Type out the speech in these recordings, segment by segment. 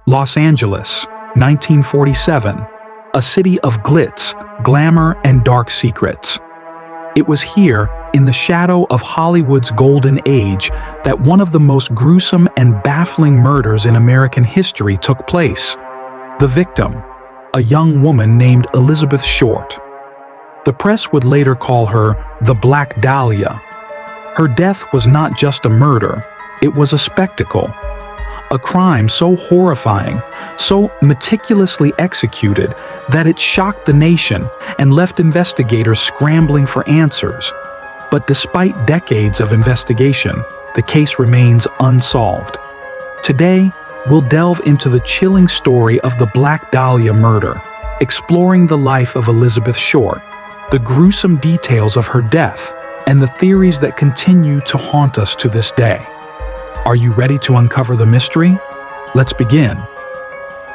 Los Angeles, 1947, a city of glitz, glamour, and dark secrets. It was here, in the shadow of Hollywood's golden age, that one of the most gruesome and baffling murders in American history took place. The victim, a young woman named Elizabeth Short. The press would later call her the Black Dahlia. Her death was not just a murder, it was a spectacle. A crime so horrifying, so meticulously executed, that it shocked the nation and left investigators scrambling for answers. But despite decades of investigation, the case remains unsolved. Today, we'll delve into the chilling story of the Black Dahlia murder, exploring the life of Elizabeth Short, the gruesome details of her death, and the theories that continue to haunt us to this day. Are you ready to uncover the mystery? Let's begin.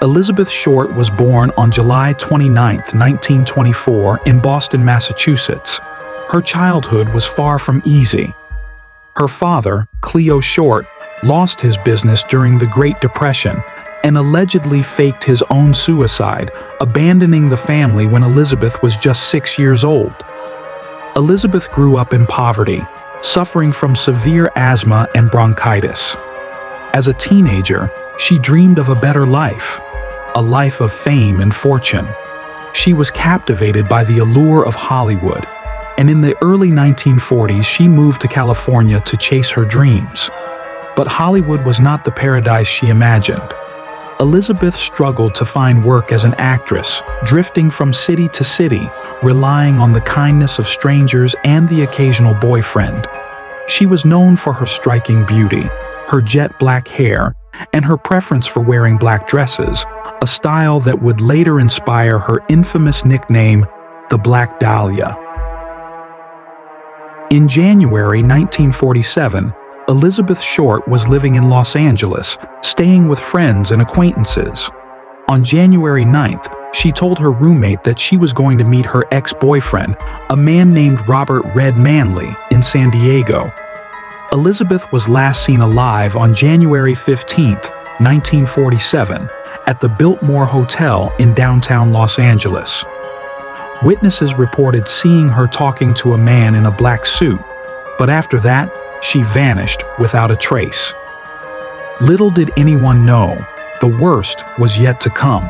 Elizabeth Short was born on July 29, 1924, in Boston, Massachusetts. Her childhood was far from easy. Her father, Cleo Short, lost his business during the Great Depression and allegedly faked his own suicide, abandoning the family when Elizabeth was just 6 years old. Elizabeth grew up in poverty, suffering from severe asthma and bronchitis. As a teenager, she dreamed of a better life, a life of fame and fortune. She was captivated by the allure of Hollywood, and in the early 1940s she moved to California to chase her dreams. But Hollywood was not the paradise she imagined. Elizabeth struggled to find work as an actress, drifting from city to city, relying on the kindness of strangers and the occasional boyfriend. She was known for her striking beauty, her jet black hair, and her preference for wearing black dresses, a style that would later inspire her infamous nickname, the Black Dahlia. In January 1947, Elizabeth Short was living in Los Angeles, staying with friends and acquaintances. On January 9th, she told her roommate that she was going to meet her ex-boyfriend, a man named Robert "Red" Manley, in San Diego. Elizabeth was last seen alive on January 15, 1947, at the Biltmore Hotel in downtown Los Angeles. Witnesses reported seeing her talking to a man in a black suit, but after that, she vanished without a trace. Little did anyone know, the worst was yet to come.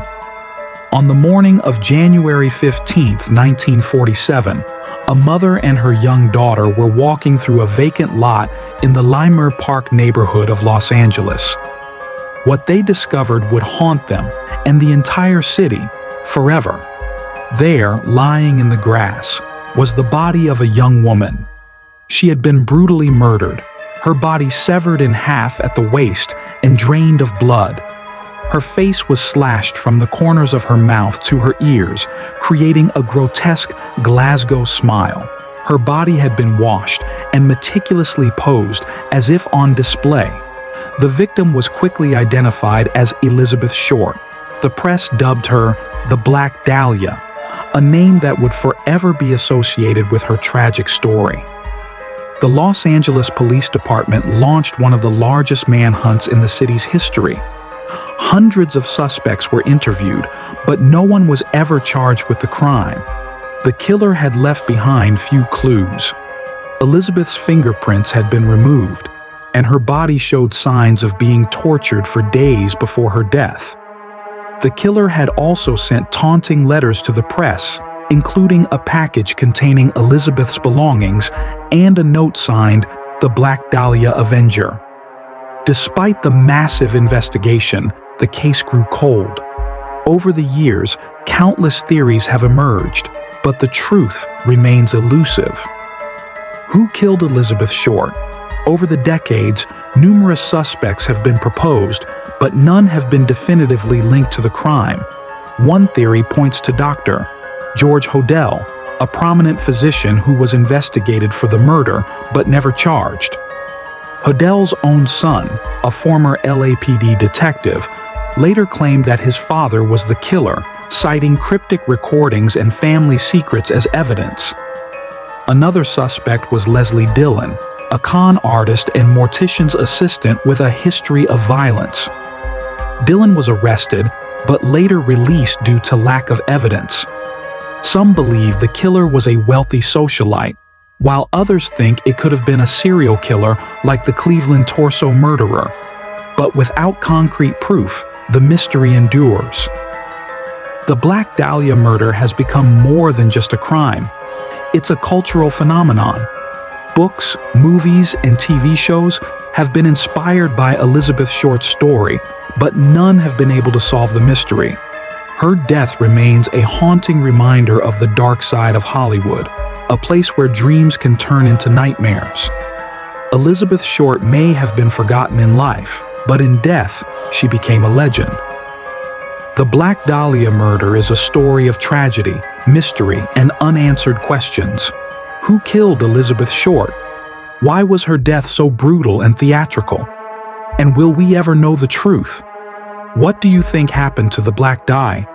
On the morning of January 15, 1947, a mother and her young daughter were walking through a vacant lot in the Leimert Park neighborhood of Los Angeles. What they discovered would haunt them and the entire city forever. There, lying in the grass, was the body of a young woman. She had been brutally murdered, her body severed in half at the waist and drained of blood. Her face was slashed from the corners of her mouth to her ears, creating a grotesque Glasgow smile. Her body had been washed and meticulously posed as if on display. The victim was quickly identified as Elizabeth Short. The press dubbed her the Black Dahlia, a name that would forever be associated with her tragic story. The Los Angeles Police Department launched one of the largest manhunts in the city's history. Hundreds of suspects were interviewed, but no one was ever charged with the crime. The killer had left behind few clues. Elizabeth's fingerprints had been removed, and her body showed signs of being tortured for days before her death. The killer had also sent taunting letters to the press, including a package containing Elizabeth's belongings and a note signed, "The Black Dahlia Avenger." Despite the massive investigation, the case grew cold. Over the years, countless theories have emerged, but the truth remains elusive. Who killed Elizabeth Short? Over the decades, numerous suspects have been proposed, but none have been definitively linked to the crime. One theory points to Dr. George Hodel, a prominent physician who was investigated for the murder but never charged. Hodel's own son, a former LAPD detective, later claimed that his father was the killer, citing cryptic recordings and family secrets as evidence. Another suspect was Leslie Dillon, a con artist and mortician's assistant with a history of violence. Dylan was arrested, but later released due to lack of evidence. Some believe the killer was a wealthy socialite, while others think it could have been a serial killer like the Cleveland torso murderer. But without concrete proof, the mystery endures. The Black Dahlia murder has become more than just a crime. It's a cultural phenomenon. Books, movies, and TV shows have been inspired by Elizabeth Short's story, but none have been able to solve the mystery. Her death remains a haunting reminder of the dark side of Hollywood, a place where dreams can turn into nightmares. Elizabeth Short may have been forgotten in life, but in death, she became a legend. The Black Dahlia murder is a story of tragedy, mystery, and unanswered questions. Who killed Elizabeth Short? Why was her death so brutal and theatrical? And will we ever know the truth? What do you think happened to the Black Dye?